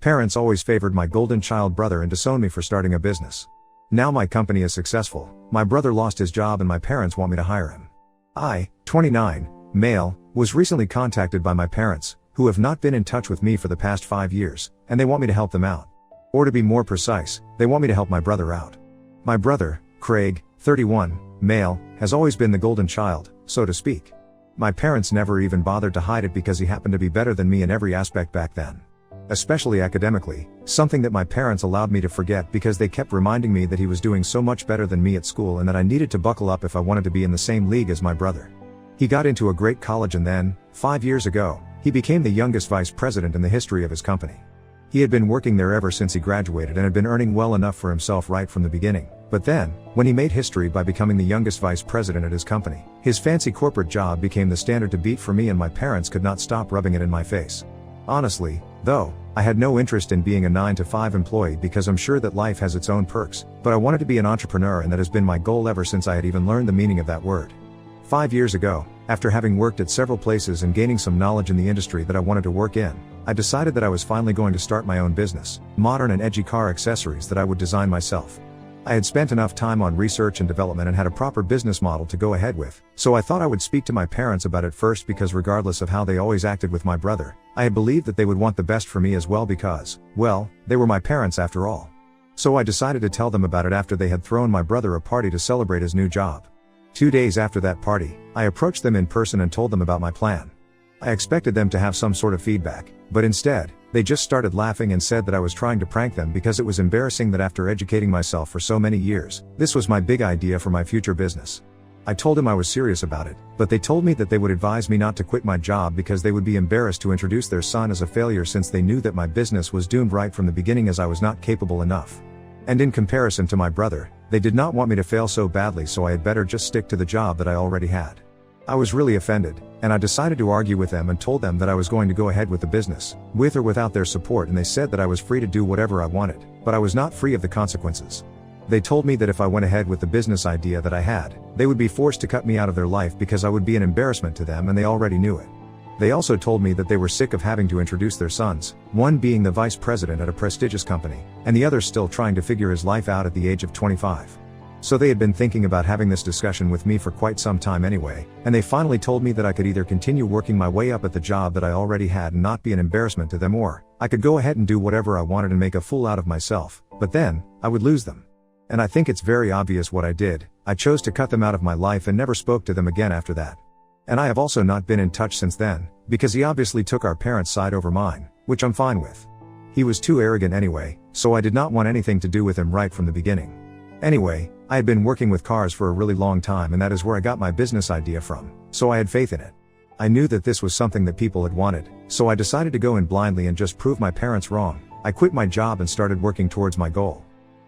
Parents always favored my golden child brother and disowned me for starting a business. Now my company is successful, my brother lost his job and my parents want me to hire him. I, 29, male, was recently contacted by my parents, who have not been in touch with me for the past 5 years, and they want me to help them out. Or to be more precise, they want me to help my brother out. My brother, Craig, 31, male, has always been the golden child, so to speak. My parents never even bothered to hide it because he happened to be better than me in every aspect back then. Especially academically, something that my parents allowed me to forget because they kept reminding me that he was doing so much better than me at school and that I needed to buckle up if I wanted to be in the same league as my brother. He got into a great college and then, 5 years ago, he became the youngest vice president in the history of his company. He had been working there ever since he graduated and had been earning well enough for himself right from the beginning. But then, when he made history by becoming the youngest vice president at his company, his fancy corporate job became the standard to beat for me and my parents could not stop rubbing it in my face. Honestly, though, I had no interest in being a 9-to-5 employee because I'm sure that life has its own perks, but I wanted to be an entrepreneur and that has been my goal ever since I had even learned the meaning of that word. 5 years ago, after having worked at several places and gaining some knowledge in the industry that I wanted to work in, I decided that I was finally going to start my own business, modern and edgy car accessories that I would design myself. I had spent enough time on research and development and had a proper business model to go ahead with, so I thought I would speak to my parents about it first because regardless of how they always acted with my brother, I had believed that they would want the best for me as well because, well, they were my parents after all. So I decided to tell them about it after they had thrown my brother a party to celebrate his new job. 2 days after that party, I approached them in person and told them about my plan. I expected them to have some sort of feedback, but instead, they just started laughing and said that I was trying to prank them because it was embarrassing that after educating myself for so many years, this was my big idea for my future business. I told them I was serious about it, but they told me that they would advise me not to quit my job because they would be embarrassed to introduce their son as a failure since they knew that my business was doomed right from the beginning as I was not capable enough. And in comparison to my brother, they did not want me to fail so badly, so I had better just stick to the job that I already had. I was really offended, and I decided to argue with them and told them that I was going to go ahead with the business, with or without their support, and they said that I was free to do whatever I wanted, but I was not free of the consequences. They told me that if I went ahead with the business idea that I had, they would be forced to cut me out of their life because I would be an embarrassment to them and they already knew it. They also told me that they were sick of having to introduce their sons, one being the vice president at a prestigious company, and the other still trying to figure his life out at the age of 25. So they had been thinking about having this discussion with me for quite some time anyway, and they finally told me that I could either continue working my way up at the job that I already had and not be an embarrassment to them, or I could go ahead and do whatever I wanted and make a fool out of myself, but then, I would lose them. And I think it's very obvious what I did. I chose to cut them out of my life and never spoke to them again after that. And I have also not been in touch since then, because he obviously took our parents' side over mine, which I'm fine with. He was too arrogant anyway, so I did not want anything to do with him right from the beginning. Anyway, I had been working with cars for a really long time and that is where I got my business idea from, so I had faith in it. I knew that this was something that people had wanted, so I decided to go in blindly and just prove my parents wrong. I quit my job and started working towards my goal.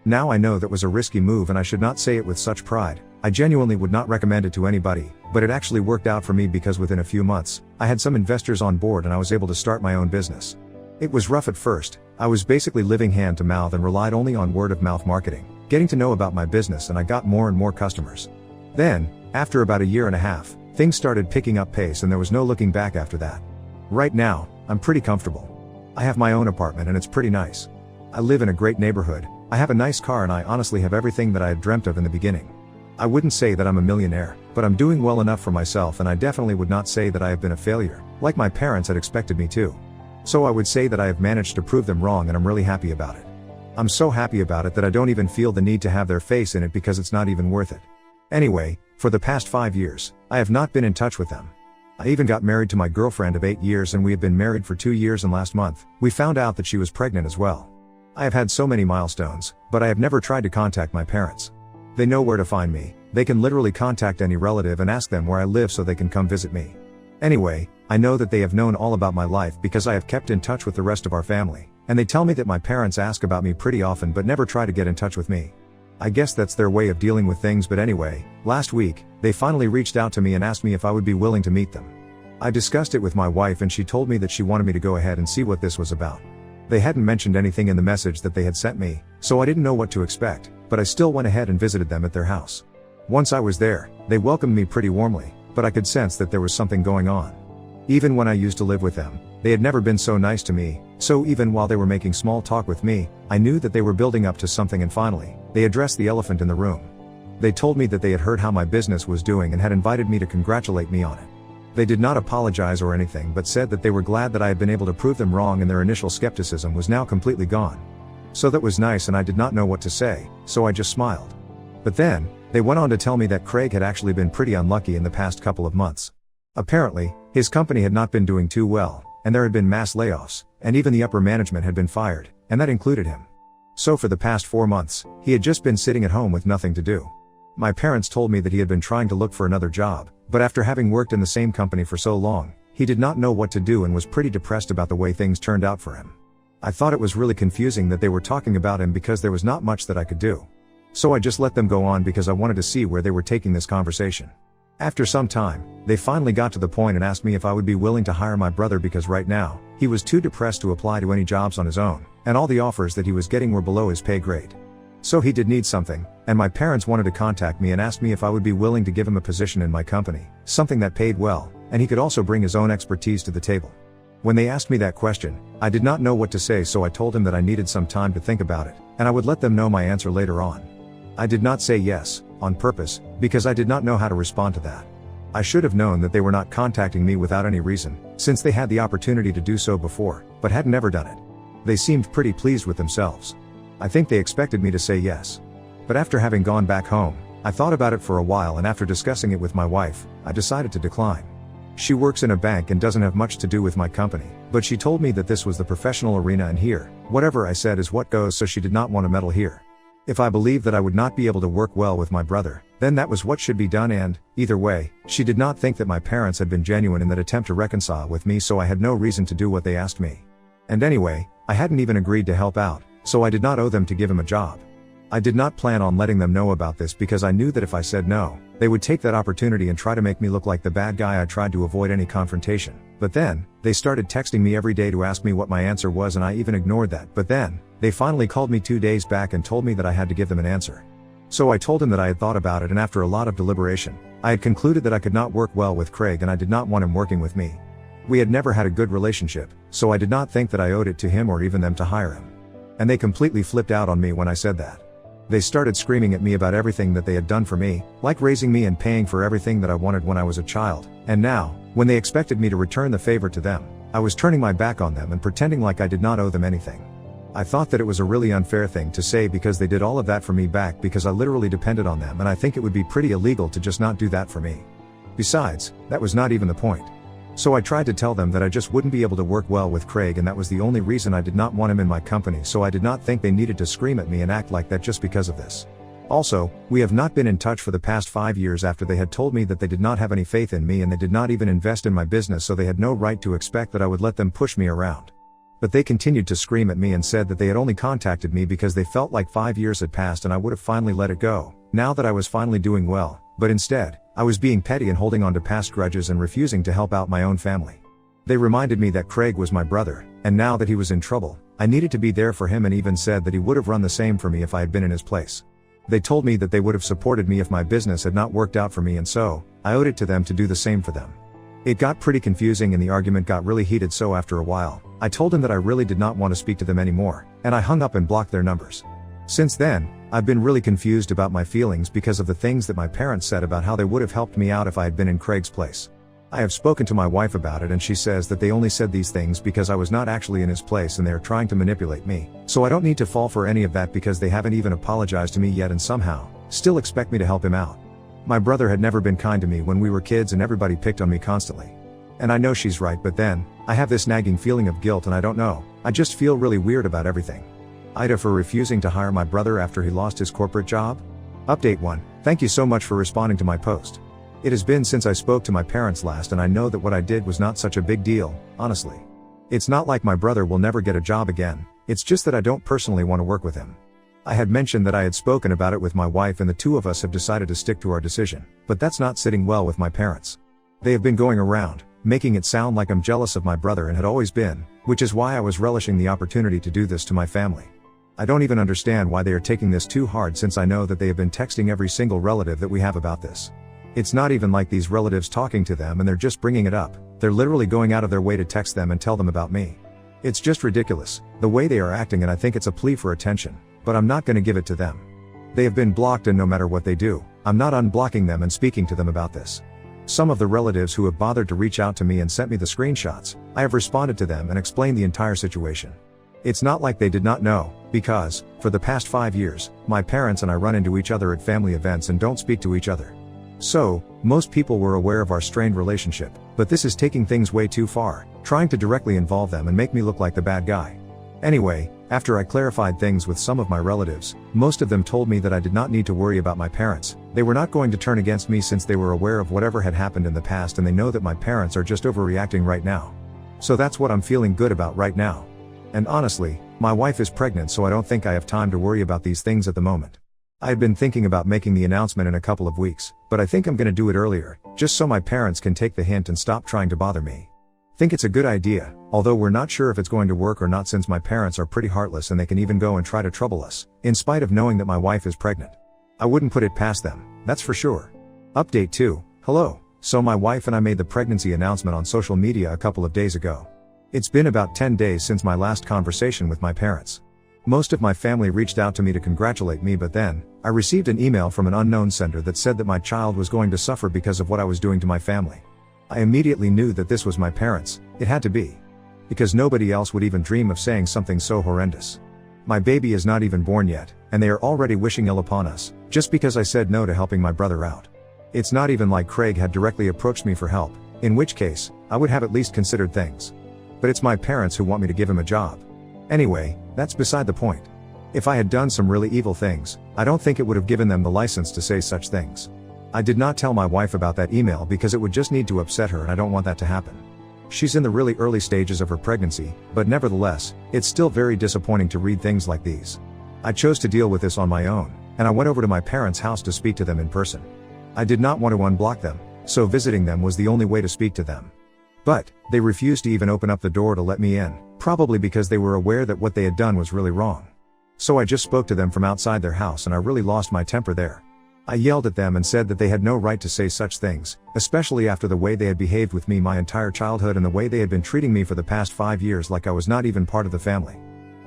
Now I know that was a risky move and I should not say it with such pride. I genuinely would not recommend it to anybody, but it actually worked out for me because within a few months, I had some investors on board and I was able to start my own business. It was rough at first. I was basically living hand to mouth and relied only on word of mouth marketing, getting to know about my business, and I got more and more customers. Then, after about a year and a half, things started picking up pace and there was no looking back after that. Right now, I'm pretty comfortable. I have my own apartment and it's pretty nice. I live in a great neighborhood, I have a nice car, and I honestly have everything that I had dreamt of in the beginning. I wouldn't say that I'm a millionaire, but I'm doing well enough for myself, and I definitely would not say that I have been a failure, like my parents had expected me to. So I would say that I have managed to prove them wrong and I'm really happy about it. I'm so happy about it that I don't even feel the need to have their face in it because it's not even worth it. Anyway, for the past 5 years, I have not been in touch with them. I even got married to my girlfriend of 8 years and we have been married for 2 years, and last month, we found out that she was pregnant as well. I have had so many milestones, but I have never tried to contact my parents. They know where to find me. They can literally contact any relative and ask them where I live so they can come visit me. Anyway, I know that they have known all about my life because I have kept in touch with the rest of our family, and they tell me that my parents ask about me pretty often but never try to get in touch with me. I guess that's their way of dealing with things, but anyway, last week, they finally reached out to me and asked me if I would be willing to meet them. I discussed it with my wife and she told me that she wanted me to go ahead and see what this was about. They hadn't mentioned anything in the message that they had sent me, so I didn't know what to expect, but I still went ahead and visited them at their house. Once I was there, they welcomed me pretty warmly, but I could sense that there was something going on. Even when I used to live with them, they had never been so nice to me, So even while they were making small talk with me, I knew that they were building up to something, and finally, they addressed the elephant in the room. They told me that they had heard how my business was doing and had invited me to congratulate me on it. They did not apologize or anything, but said that they were glad that I had been able to prove them wrong and their initial skepticism was now completely gone. So that was nice, and I did not know what to say, so I just smiled. But then, they went on to tell me that Craig had actually been pretty unlucky in the past couple of months. Apparently, his company had not been doing too well, and there had been mass layoffs, and even the upper management had been fired, and that included him. So for the past 4 months, he had just been sitting at home with nothing to do. My parents told me that he had been trying to look for another job, but after having worked in the same company for so long, he did not know what to do and was pretty depressed about the way things turned out for him. I thought it was really confusing that they were talking about him because there was not much that I could do. So I just let them go on because I wanted to see where they were taking this conversation. After some time, they finally got to the point and asked me if I would be willing to hire my brother because right now, he was too depressed to apply to any jobs on his own, and all the offers that he was getting were below his pay grade. So he did need something, and my parents wanted to contact me and asked me if I would be willing to give him a position in my company, something that paid well, and he could also bring his own expertise to the table. When they asked me that question, I did not know what to say, so I told him that I needed some time to think about it, and I would let them know my answer later on. I did not say yes, on purpose, because I did not know how to respond to that. I should have known that they were not contacting me without any reason, since they had the opportunity to do so before, but had never done it. They seemed pretty pleased with themselves. I think they expected me to say yes. But after having gone back home, I thought about it for a while, and after discussing it with my wife, I decided to decline. She works in a bank and doesn't have much to do with my company, but she told me that this was the professional arena and here, whatever I said is what goes, so she did not want to meddle here. If I believed that I would not be able to work well with my brother, then that was what should be done, and, either way, she did not think that my parents had been genuine in that attempt to reconcile with me, so I had no reason to do what they asked me. And anyway, I hadn't even agreed to help out, so I did not owe them to give him a job. I did not plan on letting them know about this because I knew that if I said no, they would take that opportunity and try to make me look like the bad guy. I tried to avoid any confrontation, but then, they started texting me every day to ask me what my answer was, and I even ignored that. But then, they finally called me 2 days back and told me that I had to give them an answer. So I told him that I had thought about it, and after a lot of deliberation, I had concluded that I could not work well with Craig and I did not want him working with me. We had never had a good relationship, so I did not think that I owed it to him or even them to hire him. And they completely flipped out on me when I said that. They started screaming at me about everything that they had done for me, like raising me and paying for everything that I wanted when I was a child, and now, when they expected me to return the favor to them, I was turning my back on them and pretending like I did not owe them anything. I thought that it was a really unfair thing to say because they did all of that for me back because I literally depended on them, and I think it would be pretty illegal to just not do that for me. Besides, that was not even the point. So I tried to tell them that I just wouldn't be able to work well with Craig, and that was the only reason I did not want him in my company, so I did not think they needed to scream at me and act like that just because of this. Also, we have not been in touch for the past 5 years after they had told me that they did not have any faith in me and they did not even invest in my business, so they had no right to expect that I would let them push me around. But they continued to scream at me and said that they had only contacted me because they felt like 5 years had passed and I would have finally let it go, now that I was finally doing well, but instead, I was being petty and holding on to past grudges and refusing to help out my own family. They reminded me that Craig was my brother, and now that he was in trouble, I needed to be there for him, and even said that he would have run the same for me if I had been in his place. They told me that they would have supported me if my business had not worked out for me, and so, I owed it to them to do the same for them. It got pretty confusing and the argument got really heated, so after a while, I told them that I really did not want to speak to them anymore, and I hung up and blocked their numbers. Since then, I've been really confused about my feelings because of the things that my parents said about how they would have helped me out if I had been in Craig's place. I have spoken to my wife about it, and she says that they only said these things because I was not actually in his place and they are trying to manipulate me, so I don't need to fall for any of that because they haven't even apologized to me yet and somehow, still expect me to help him out. My brother had never been kind to me when we were kids and everybody picked on me constantly. And I know she's right, but then, I have this nagging feeling of guilt and I don't know, I just feel really weird about everything. Ida for refusing to hire my brother after he lost his corporate job? Update 1. Thank you so much for responding to my post. It has been since I spoke to my parents last, and I know that what I did was not such a big deal, honestly. It's not like my brother will never get a job again, it's just that I don't personally want to work with him. I had mentioned that I had spoken about it with my wife and the two of us have decided to stick to our decision, but that's not sitting well with my parents. They have been going around, making it sound like I'm jealous of my brother and had always been, which is why I was relishing the opportunity to do this to my family. I don't even understand why they are taking this too hard, since I know that they have been texting every single relative that we have about this. It's not even like these relatives talking to them and they're just bringing it up, they're literally going out of their way to text them and tell them about me. It's just ridiculous, the way they are acting, and I think it's a plea for attention, but I'm not gonna give it to them. They have been blocked, and no matter what they do, I'm not unblocking them and speaking to them about this. Some of the relatives who have bothered to reach out to me and sent me the screenshots, I have responded to them and explained the entire situation. It's not like they did not know, because, for the past 5 years, my parents and I run into each other at family events and don't speak to each other. So, most people were aware of our strained relationship, but this is taking things way too far, trying to directly involve them and make me look like the bad guy. Anyway, after I clarified things with some of my relatives, most of them told me that I did not need to worry about my parents. They were not going to turn against me since they were aware of whatever had happened in the past, and they know that my parents are just overreacting right now. So that's what I'm feeling good about right now. And honestly, my wife is pregnant, so I don't think I have time to worry about these things at the moment. I had been thinking about making the announcement in a couple of weeks, but I think I'm gonna do it earlier, just so my parents can take the hint and stop trying to bother me. Think it's a good idea, although we're not sure if it's going to work or not, since my parents are pretty heartless and they can even go and try to trouble us, in spite of knowing that my wife is pregnant. I wouldn't put it past them, that's for sure. Update 2, hello. So my wife and I made the pregnancy announcement on social media a couple of days ago. It's been about 10 days since my last conversation with my parents. Most of my family reached out to me to congratulate me, but then, I received an email from an unknown sender that said that my child was going to suffer because of what I was doing to my family. I immediately knew that this was my parents, it had to be. Because nobody else would even dream of saying something so horrendous. My baby is not even born yet, and they are already wishing ill upon us, just because I said no to helping my brother out. It's not even like Craig had directly approached me for help, in which case, I would have at least considered things. But it's my parents who want me to give him a job. Anyway, that's beside the point. If I had done some really evil things, I don't think it would have given them the license to say such things. I did not tell my wife about that email because it would just need to upset her, and I don't want that to happen. She's in the really early stages of her pregnancy, but nevertheless, it's still very disappointing to read things like these. I chose to deal with this on my own, and I went over to my parents' house to speak to them in person. I did not want to unblock them, so visiting them was the only way to speak to them. But, they refused to even open up the door to let me in, probably because they were aware that what they had done was really wrong. So I just spoke to them from outside their house, and I really lost my temper there. I yelled at them and said that they had no right to say such things, especially after the way they had behaved with me my entire childhood and the way they had been treating me for the past 5 years like I was not even part of the family.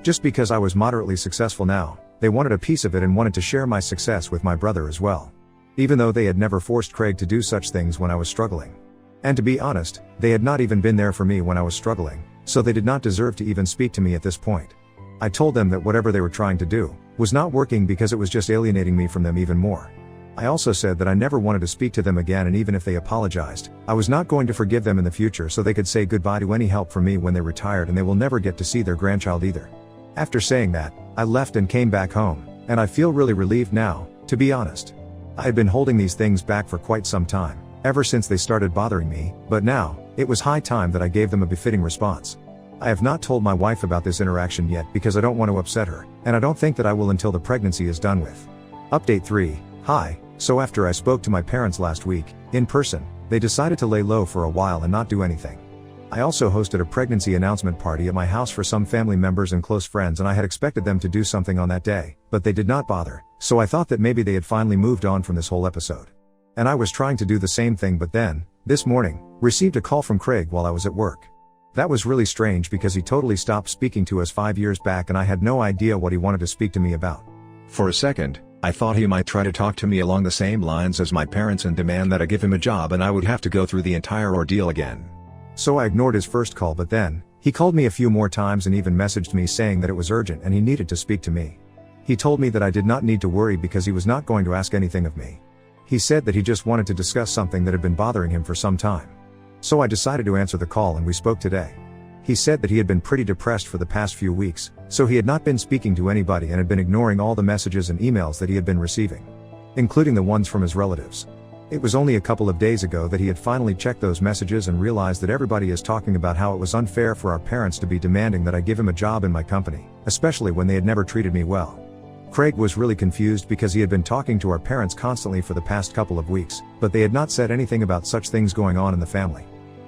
Just because I was moderately successful now, they wanted a piece of it and wanted to share my success with my brother as well. Even though they had never forced Craig to do such things when I was struggling. And to be honest, they had not even been there for me when I was struggling, so they did not deserve to even speak to me at this point. I told them that whatever they were trying to do was not working because it was just alienating me from them even more. I also said that I never wanted to speak to them again, and even if they apologized, I was not going to forgive them in the future, so they could say goodbye to any help from me when they retired, and they will never get to see their grandchild either. After saying that, I left and came back home, and I feel really relieved now, to be honest. I had been holding these things back for quite some time, ever since they started bothering me, but now, it was high time that I gave them a befitting response. I have not told my wife about this interaction yet because I don't want to upset her, and I don't think that I will until the pregnancy is done with. Update 3, hi. So after I spoke to my parents last week, in person, they decided to lay low for a while and not do anything. I also hosted a pregnancy announcement party at my house for some family members and close friends, and I had expected them to do something on that day, but they did not bother, so I thought that maybe they had finally moved on from this whole episode. And I was trying to do the same thing, but then, this morning, received a call from Craig while I was at work. That was really strange because he totally stopped speaking to us 5 years back, and I had no idea what he wanted to speak to me about. For a second, I thought he might try to talk to me along the same lines as my parents and demand that I give him a job, and I would have to go through the entire ordeal again. So I ignored his first call, but then, he called me a few more times and even messaged me saying that it was urgent and he needed to speak to me. He told me that I did not need to worry because he was not going to ask anything of me. He said that he just wanted to discuss something that had been bothering him for some time. So I decided to answer the call, and we spoke today. He said that he had been pretty depressed for the past few weeks, so he had not been speaking to anybody and had been ignoring all the messages and emails that he had been receiving, including the ones from his relatives. It was only a couple of days ago that he had finally checked those messages and realized that everybody is talking about how it was unfair for our parents to be demanding that I give him a job in my company, especially when they had never treated me well. Craig was really confused because he had been talking to our parents constantly for the past couple of weeks, but they had not said anything about such things going on in the family.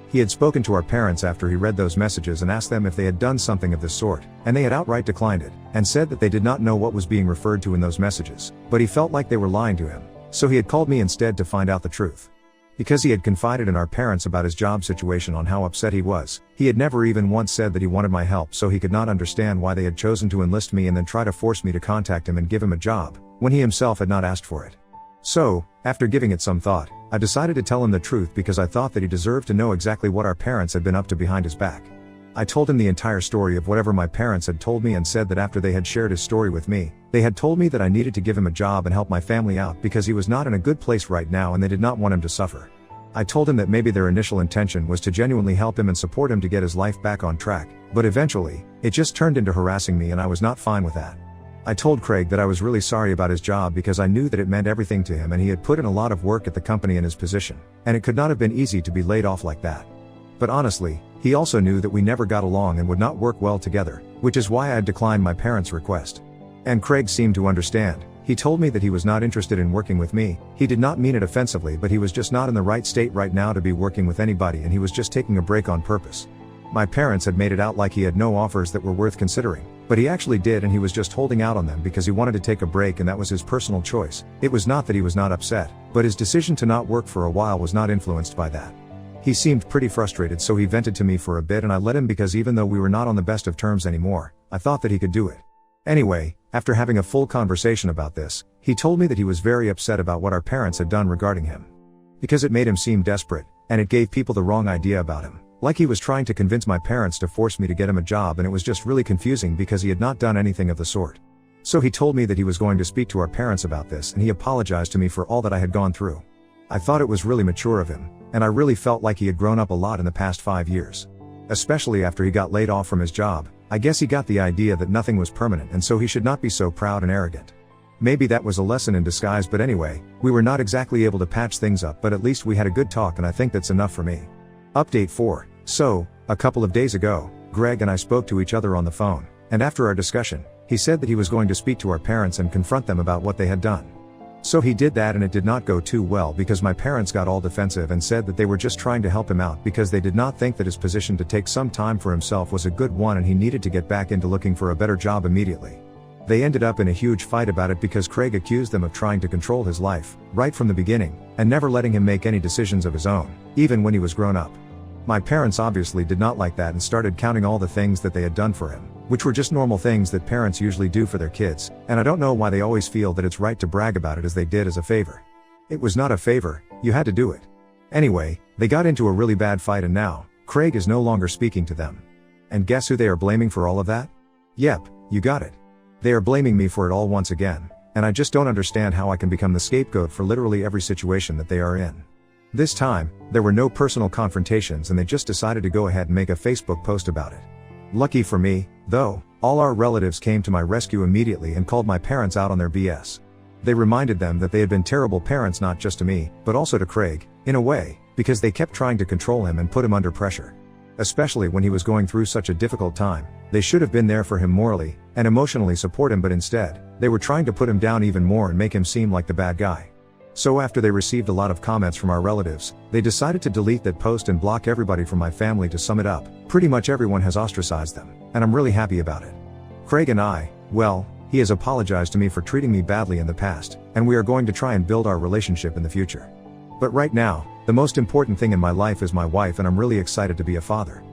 He had spoken to our parents after he read those messages and asked them if they had done something of this sort, and they had outright declined it, and said that they did not know what was being referred to in those messages, but he felt like they were lying to him, so he had called me instead to find out the truth. Because he had confided in our parents about his job situation on how upset he was, he had never even once said that he wanted my help, so he could not understand why they had chosen to enlist me and then try to force me to contact him and give him a job, when he himself had not asked for it. So, after giving it some thought, I decided to tell him the truth because I thought that he deserved to know exactly what our parents had been up to behind his back. I told him the entire story of whatever my parents had told me and said that after they had shared his story with me, they had told me that I needed to give him a job and help my family out because he was not in a good place right now and they did not want him to suffer. I told him that maybe their initial intention was to genuinely help him and support him to get his life back on track, but eventually, it just turned into harassing me and I was not fine with that. I told Craig that I was really sorry about his job because I knew that it meant everything to him and he had put in a lot of work at the company in his position, and it could not have been easy to be laid off like that. But honestly, he also knew that we never got along and would not work well together, which is why I had declined my parents' request. And Craig seemed to understand. He told me that he was not interested in working with me. He did not mean it offensively, but he was just not in the right state right now to be working with anybody and he was just taking a break on purpose. My parents had made it out like he had no offers that were worth considering, but he actually did and he was just holding out on them because he wanted to take a break and that was his personal choice. It was not that he was not upset, but his decision to not work for a while was not influenced by that. He seemed pretty frustrated, so he vented to me for a bit and I let him because even though we were not on the best of terms anymore, I thought that he could do it. Anyway, after having a full conversation about this, he told me that he was very upset about what our parents had done regarding him. Because it made him seem desperate, and it gave people the wrong idea about him. Like he was trying to convince my parents to force me to get him a job and it was just really confusing because he had not done anything of the sort. So he told me that he was going to speak to our parents about this and he apologized to me for all that I had gone through. I thought it was really mature of him, and I really felt like he had grown up a lot in the past 5 years. Especially after he got laid off from his job, I guess he got the idea that nothing was permanent and so he should not be so proud and arrogant. Maybe that was a lesson in disguise, but anyway, we were not exactly able to patch things up, but at least we had a good talk and I think that's enough for me. Update 4. So, a couple of days ago, Greg and I spoke to each other on the phone, and after our discussion, he said that he was going to speak to our parents and confront them about what they had done. So he did that and it did not go too well because my parents got all defensive and said that they were just trying to help him out because they did not think that his position to take some time for himself was a good one and he needed to get back into looking for a better job immediately. They ended up in a huge fight about it because Craig accused them of trying to control his life, right from the beginning, and never letting him make any decisions of his own, even when he was grown up. My parents obviously did not like that and started counting all the things that they had done for him, which were just normal things that parents usually do for their kids, and I don't know why they always feel that it's right to brag about it as they did as a favor. It was not a favor, you had to do it. Anyway, they got into a really bad fight and now, Craig is no longer speaking to them. And guess who they are blaming for all of that? Yep, you got it. They are blaming me for it all once again, and I just don't understand how I can become the scapegoat for literally every situation that they are in. This time, there were no personal confrontations and they just decided to go ahead and make a Facebook post about it. Lucky for me, though, all our relatives came to my rescue immediately and called my parents out on their BS. They reminded them that they had been terrible parents not just to me, but also to Craig, in a way, because they kept trying to control him and put him under pressure. Especially when he was going through such a difficult time, they should have been there for him morally and emotionally support him, but instead, they were trying to put him down even more and make him seem like the bad guy. So after they received a lot of comments from our relatives, they decided to delete that post and block everybody from my family. To sum it up, pretty much everyone has ostracized them, and I'm really happy about it. Craig and I, well, he has apologized to me for treating me badly in the past, and we are going to try and build our relationship in the future. But right now, the most important thing in my life is my wife and I'm really excited to be a father.